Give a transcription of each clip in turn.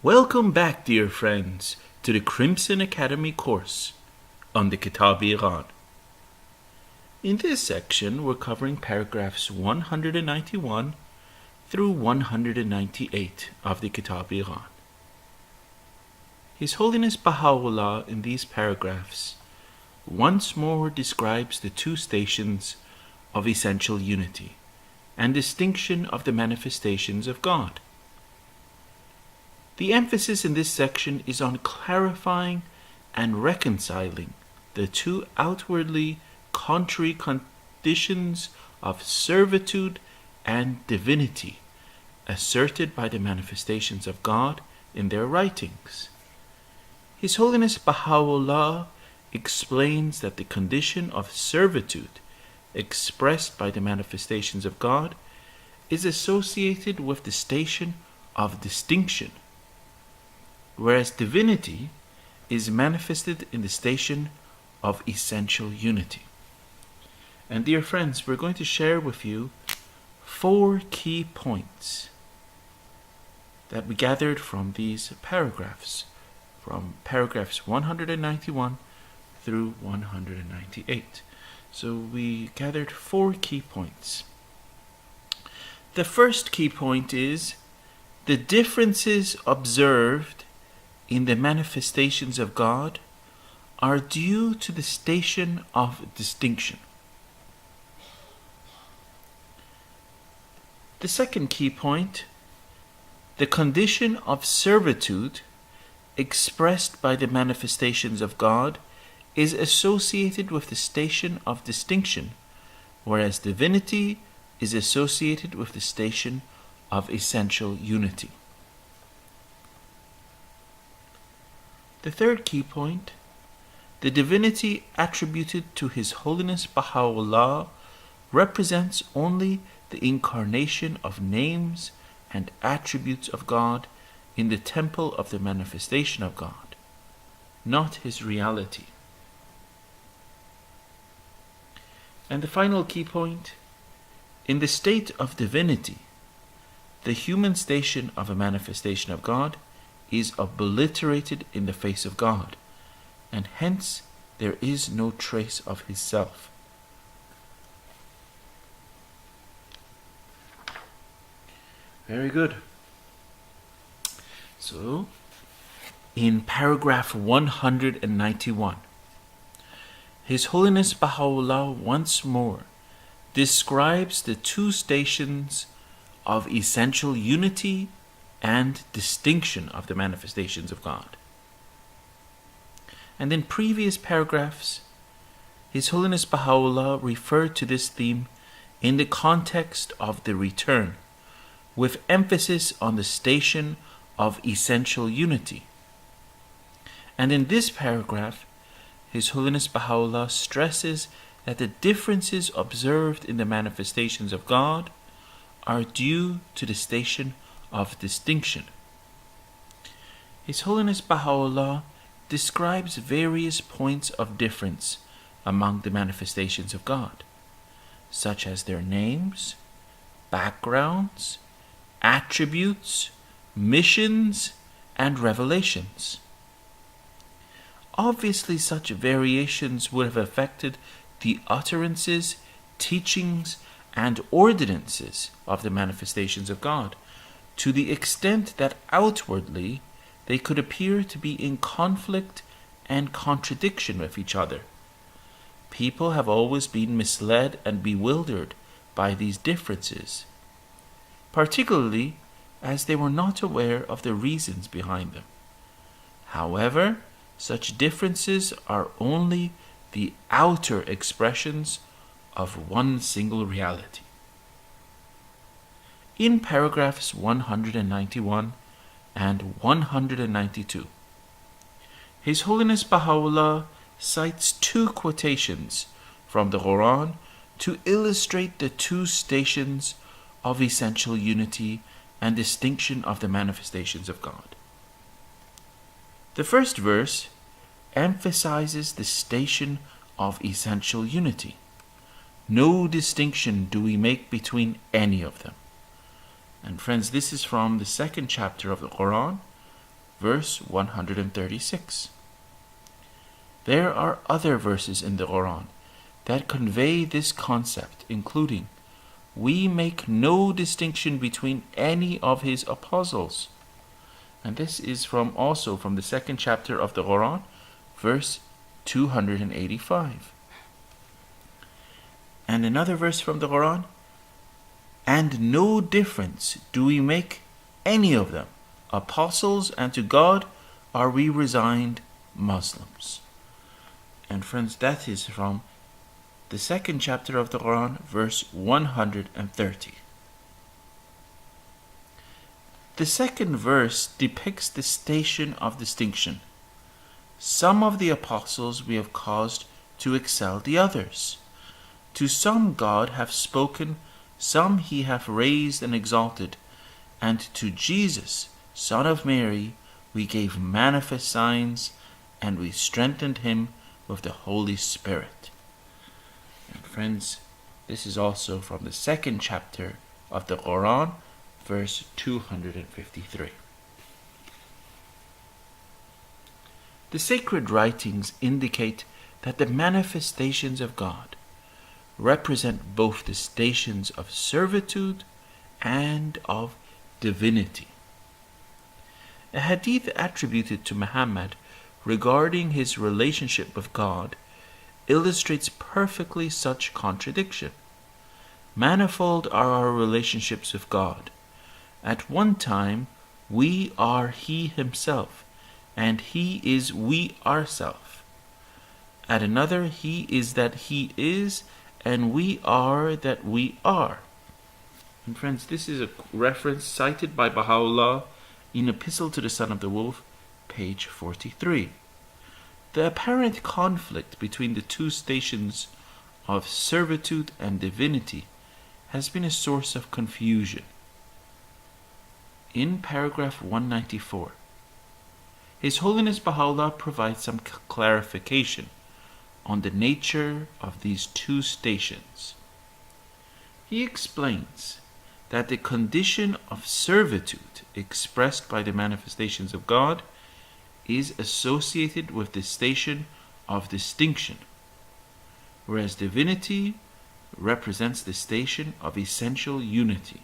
Welcome back, dear friends, to the Crimson Academy course on the Kitab-i-Iqan. In this section, we're covering paragraphs 191 through 198 of the Kitab-i-Iqan. His Holiness Baha'u'llah in these paragraphs once more describes the two stations of essential unity and distinction of the manifestations of God. The emphasis in this section is on clarifying and reconciling the two outwardly contrary conditions of servitude and divinity asserted by the manifestations of God in their writings. His Holiness Baha'u'llah explains that the condition of servitude expressed by the manifestations of God is associated with the station of distinction, whereas divinity is manifested in the station of essential unity. And dear friends, we're going to share with you 4 key points that we gathered from these paragraphs, from paragraphs 191 through 198. So we gathered 4 key points. The first key point is the differences observed in the manifestations of God are due to the station of distinction. The second key point, the condition of servitude expressed by the manifestations of God is associated with the station of distinction, whereas divinity is associated with the station of essential unity. The third key point, the divinity attributed to His Holiness Baha'u'llah represents only the incarnation of names and attributes of God in the temple of the manifestation of God, not His reality. And the final key point, in the state of divinity, the human station of a manifestation of God is obliterated in the face of God, and hence there is no trace of His self. Very good. So, in paragraph 191, His Holiness Baha'u'llah once more describes the two stations of essential unity and distinction of the manifestations of God. And in previous paragraphs, His Holiness Baha'u'llah referred to this theme in the context of the return, with emphasis on the station of essential unity. And in this paragraph, His Holiness Baha'u'llah stresses that the differences observed in the manifestations of God are due to the station of distinction. His Holiness Baha'u'llah describes various points of difference among the manifestations of God, such as their names, backgrounds, attributes, missions, and revelations. Obviously, such variations would have affected the utterances, teachings, and ordinances of the manifestations of God, to the extent that outwardly they could appear to be in conflict and contradiction with each other. People have always been misled and bewildered by these differences, particularly as they were not aware of the reasons behind them. However, such differences are only the outer expressions of one single reality. In paragraphs 191 and 192, His Holiness Baha'u'llah cites 2 quotations from the Quran to illustrate the two stations of essential unity and distinction of the manifestations of God. The first verse emphasizes the station of essential unity. No distinction do we make between any of them. And friends, this is from the 2nd chapter of the Quran, verse 136. There are other verses in the Quran that convey this concept, including, "We make no distinction between any of his apostles." And this is also from the second chapter of the Quran, verse 285. And another verse from the Quran, "And no difference do we make any of them, apostles, and to God are we resigned Muslims." And friends, that is from the second chapter of the Quran, verse 130. The second verse depicts the station of distinction. Some of the apostles we have caused to excel the others. To some God hath spoken, some he hath raised and exalted, and to Jesus, son of Mary, we gave manifest signs, and we strengthened him with the Holy Spirit. And friends, this is also from the second chapter of the Quran, verse 253. The sacred writings indicate that the manifestations of God represent both the stations of servitude and of divinity. A hadith attributed to Muhammad regarding his relationship with God illustrates perfectly such contradiction. Manifold are our relationships with God. At one time, we are He Himself, and He is we ourselves. At another, He is that He is, and we are that we are. And friends, this is a reference cited by Baha'u'llah in Epistle to the Son of the Wolf, page 43. The apparent conflict between the two stations of servitude and divinity has been a source of confusion. In paragraph 194, His Holiness Baha'u'llah provides some clarification on the nature of these two stations. He explains that the condition of servitude expressed by the manifestations of God is associated with the station of distinction, whereas divinity represents the station of essential unity.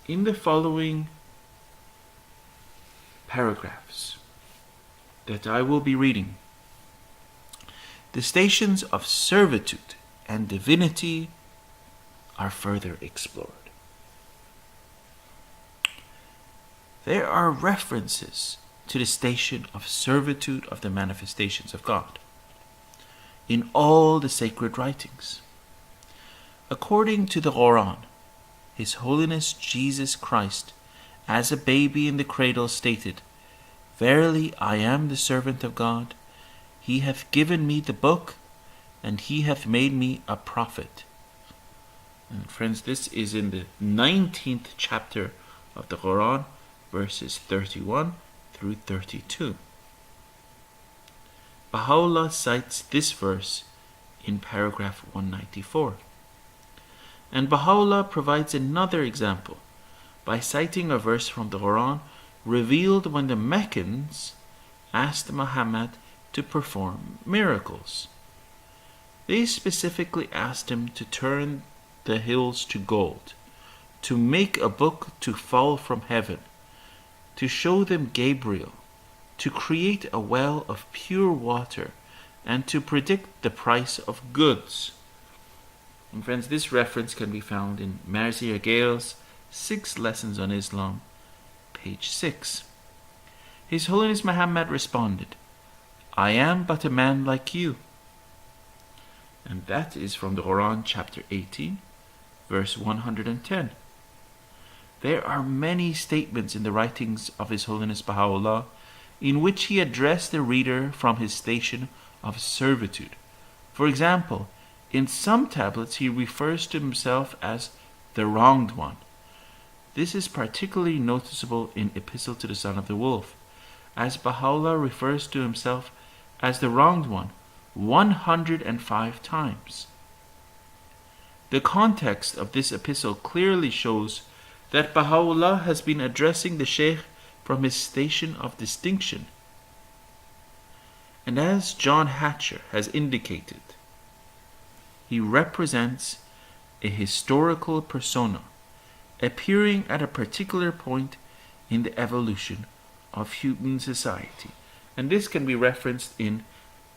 In the following paragraphs that I will be reading, the stations of servitude and divinity are further explored. There are references to the station of servitude of the manifestations of God in all the sacred writings. According to the Quran, His Holiness Jesus Christ, as a baby in the cradle, stated, "Verily I am the servant of God. He hath given me the book, and He hath made me a prophet." And friends, this is in the 19th chapter of the Quran, verses 31 through 32. Baha'u'llah cites this verse in paragraph 194. And Baha'u'llah provides another example by citing a verse from the Quran revealed when the Meccans asked Muhammad to perform miracles. They specifically asked him to turn the hills to gold, to make a book to fall from heaven, to show them Gabriel, to create a well of pure water, and to predict the price of goods. And friends, this reference can be found in Marzieh Gale's 6 Lessons on Islam, page 6. His Holiness Muhammad responded, "I am but a man like you." And that is from the Quran, chapter 18, verse 110. There are many statements in the writings of His Holiness Baha'u'llah in which he addressed the reader from his station of servitude. For example, in some tablets he refers to himself as the wronged one. This is particularly noticeable in Epistle to the Son of the Wolf, as Baha'u'llah refers to himself as the wronged one 105 times. The context of this epistle clearly shows that Baha'u'llah has been addressing the Shaykh from his station of distinction. And as John Hatcher has indicated, he represents a historical persona appearing at a particular point in the evolution of human society. And this can be referenced in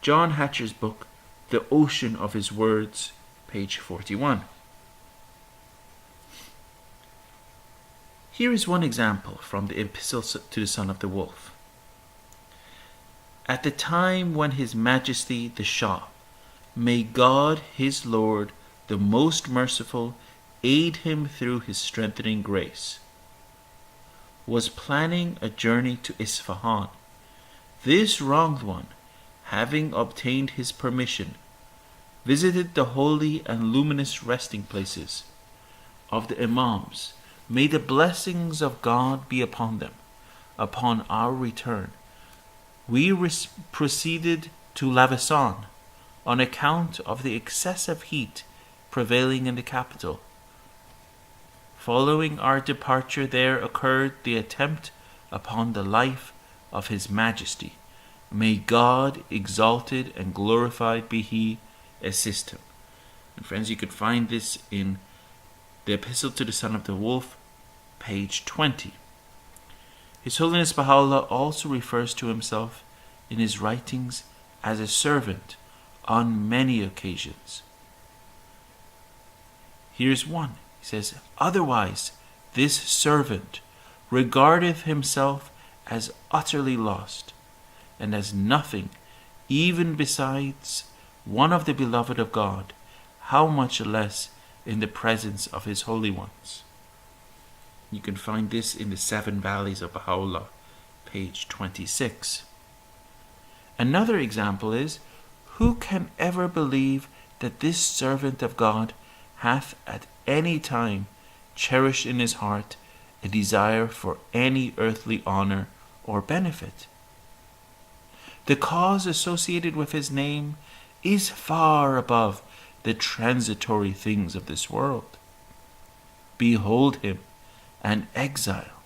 John Hatcher's book, The Ocean of His Words, page 41. Here is one example from the Epistle to the Son of the Wolf. At the time when His Majesty the Shah, may God his Lord, the most merciful, aid him through his strengthening grace, was planning a journey to Isfahan, this wronged one, having obtained his permission, visited the holy and luminous resting places of the Imams. May the blessings of God be upon them. Upon our return, we proceeded to Lavesan on account of the excessive heat prevailing in the capital. Following our departure, there occurred the attempt upon the life of His Majesty. May God, exalted and glorified be He, assist him. And friends, you could find this in the Epistle to the Son of the Wolf, page 20. His Holiness Baha'u'llah also refers to himself in his writings as a servant on many occasions. Here's one. He says, otherwise, this servant regardeth himself as utterly lost, and as nothing, even besides one of the beloved of God, how much less in the presence of His holy ones. You can find this in the Seven Valleys of Baha'u'llah, page 26. Another example is, who can ever believe that this servant of God hath at any time cherished in his heart a desire for any earthly honor or benefit? The cause associated with his name is far above the transitory things of this world. Behold him, an exile,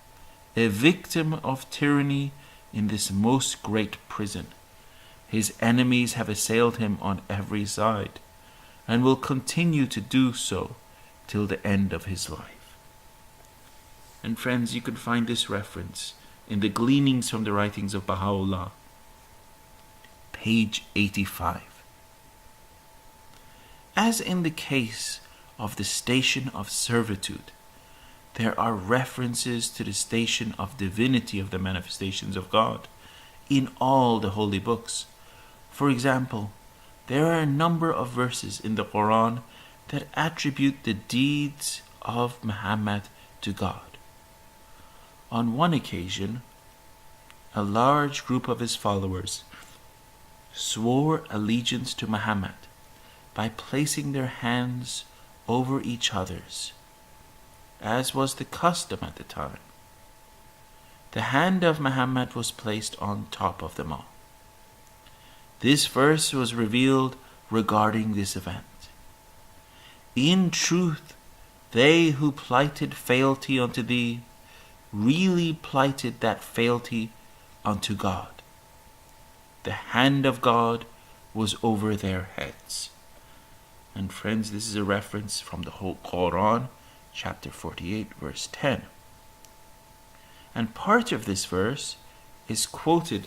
a victim of tyranny in this most great prison. His enemies have assailed him on every side, and will continue to do so till the end of his life. And friends, you can find this reference in the Gleanings from the Writings of Baha'u'llah, page 85. As in the case of the station of servitude, there are references to the station of divinity of the manifestations of God in all the holy books. For example, there are a number of verses in the Quran that attribute the deeds of Muhammad to God. On one occasion, a large group of his followers swore allegiance to Muhammad by placing their hands over each other's, as was the custom at the time. The hand of Muhammad was placed on top of them all. This verse was revealed regarding this event. In truth, they who plighted fealty unto thee really plighted that fealty unto God. The hand of God was over their heads. And friends, this is a reference from the whole Quran, chapter 48, verse 10. And part of this verse is quoted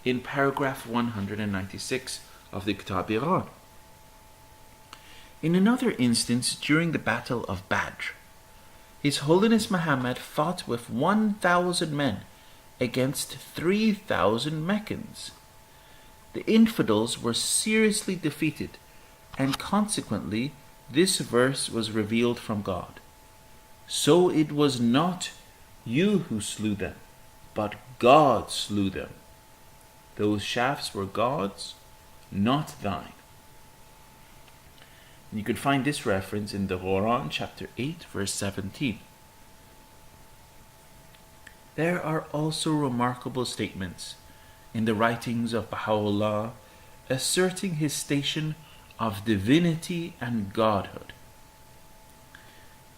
in paragraph 196 of the Kitáb-i-Íqán. In another instance, during the Battle of Badr, His Holiness Muhammad fought with 1,000 men against 3,000 Meccans. The infidels were seriously defeated, and consequently this verse was revealed from God. So it was not you who slew them, but God slew them. Those shafts were God's, not thine. And you could find this reference in the Quran, chapter 8, verse 17. There are also remarkable statements in the writings of Baha'u'llah asserting his station of divinity and godhood.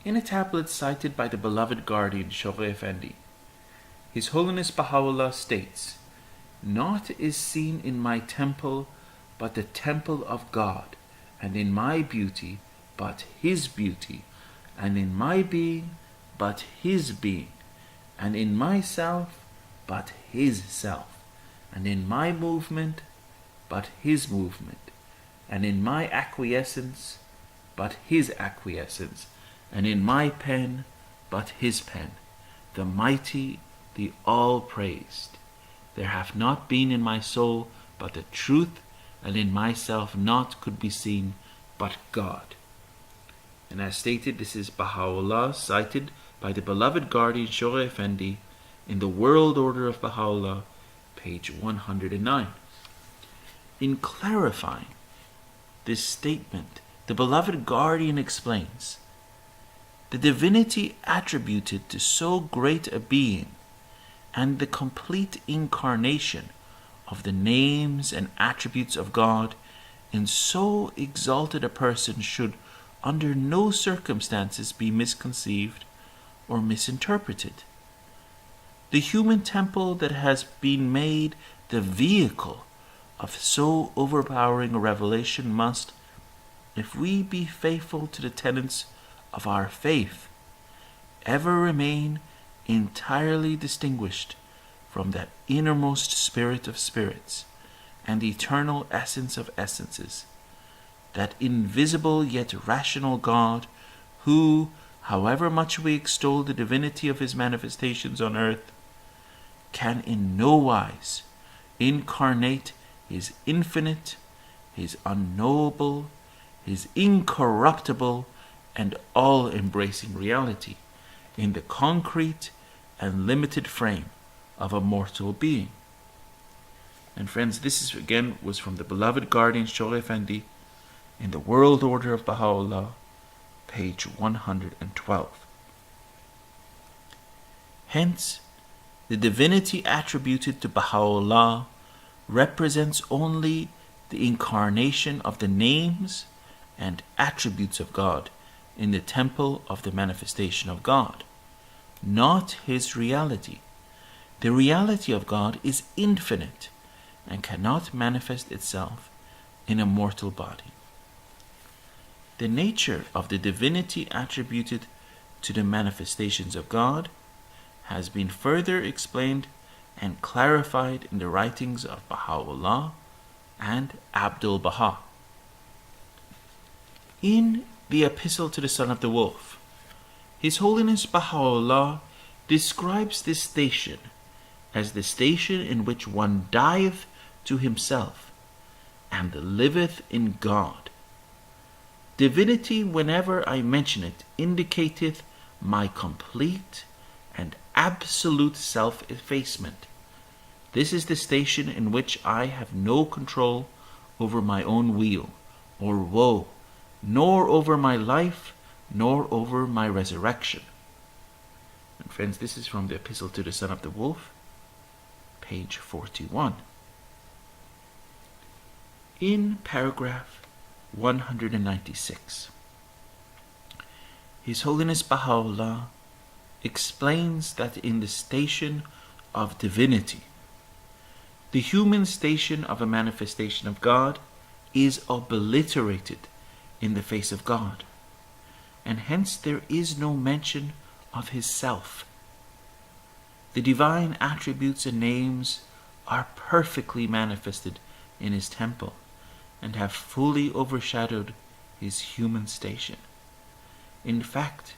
In a tablet cited by the beloved guardian Shoghi Effendi, His Holiness Baha'u'llah states, "Naught is seen in my temple but the temple of God, and in my beauty but His beauty, and in my being but His being, and in myself but His self, and in my movement but His movement, and in my acquiescence but His acquiescence, and in my pen but His pen, the mighty, the all-praised. There hath not been in my soul but the truth, and in myself naught could be seen but God." And as stated, this is Baha'u'llah cited by the beloved guardian Shoghi Effendi in the World Order of Baha'u'llah, page 109. In clarifying this statement, the beloved guardian explains, "The divinity attributed to so great a being and the complete incarnation of the names and attributes of God in so exalted a person should under no circumstances be misconceived or misinterpreted. The human temple that has been made the vehicle of so overpowering a revelation must, if we be faithful to the tenets of our faith, ever remain entirely distinguished from that innermost spirit of spirits and eternal essence of essences, that invisible yet rational God who, however much we extol the divinity of His manifestations on earth, can in no wise incarnate His infinite, His unknowable, His incorruptible, and all-embracing reality in the concrete and limited frame of a mortal being." And friends, this is again was from the beloved guardian Shoghi Effendi in the World Order of Baha'u'llah, page 112. Hence, the divinity attributed to Baha'u'llah represents only the incarnation of the names and attributes of God in the temple of the manifestation of God, not His reality. The reality of God is infinite and cannot manifest itself in a mortal body. The nature of the divinity attributed to the manifestations of God has been further explained and clarified in the writings of Baha'u'llah and Abdul Baha. In the Epistle to the Son of the Wolf, His Holiness Baha'u'llah describes this station as the station in which one dieth to himself and liveth in God. Divinity, whenever I mention it, indicateth my complete and absolute self-effacement. This is the station in which I have no control over my own weal or woe, nor over my life, nor over my resurrection. And friends, this is from the Epistle to the Son of the Wolf, page 41. In paragraph 196, His Holiness Baha'u'llah explains that in the station of divinity, the human station of a manifestation of God is obliterated in the face of God, and hence there is no mention of His self. The divine attributes and names are perfectly manifested in His temple and have fully overshadowed His human station. In fact,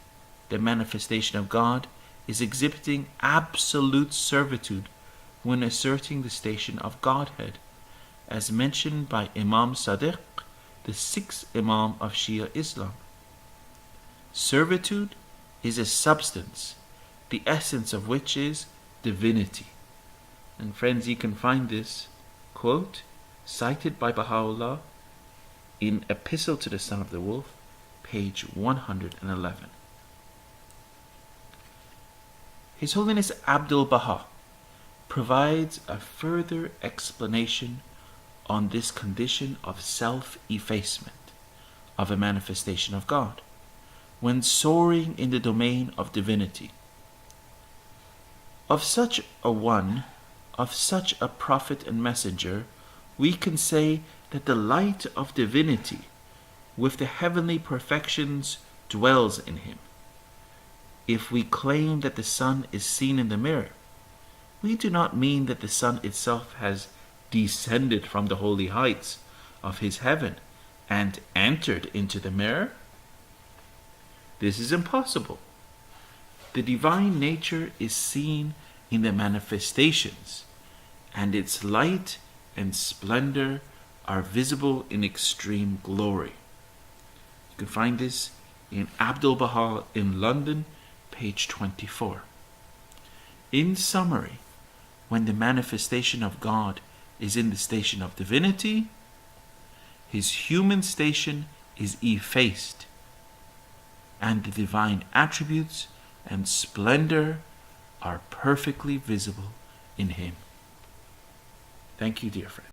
the manifestation of God is exhibiting absolute servitude when asserting the station of Godhead, as mentioned by Imam Sadiq, the sixth Imam of Shia Islam. Servitude is a substance, the essence of which is divinity. And friends, you can find this quote cited by Baha'u'llah in Epistle to the Son of the Wolf, page 111. His Holiness Abdul Baha provides a further explanation on this condition of self-effacement of a manifestation of God when soaring in the domain of divinity. Of such a one, of such a prophet and messenger, we can say that the light of divinity with the heavenly perfections dwells in him. If we claim that the sun is seen in the mirror, we do not mean that the sun itself has descended from the holy heights of his heaven and entered into the mirror. This is impossible. The divine nature is seen in the manifestations, and its light and splendor are visible in extreme glory. You can find this in Abdu'l-Baha in London, page 24. In summary, when the manifestation of God is in the station of divinity, his human station is effaced, and the divine attributes and splendor are perfectly visible in him. Thank you, dear friend.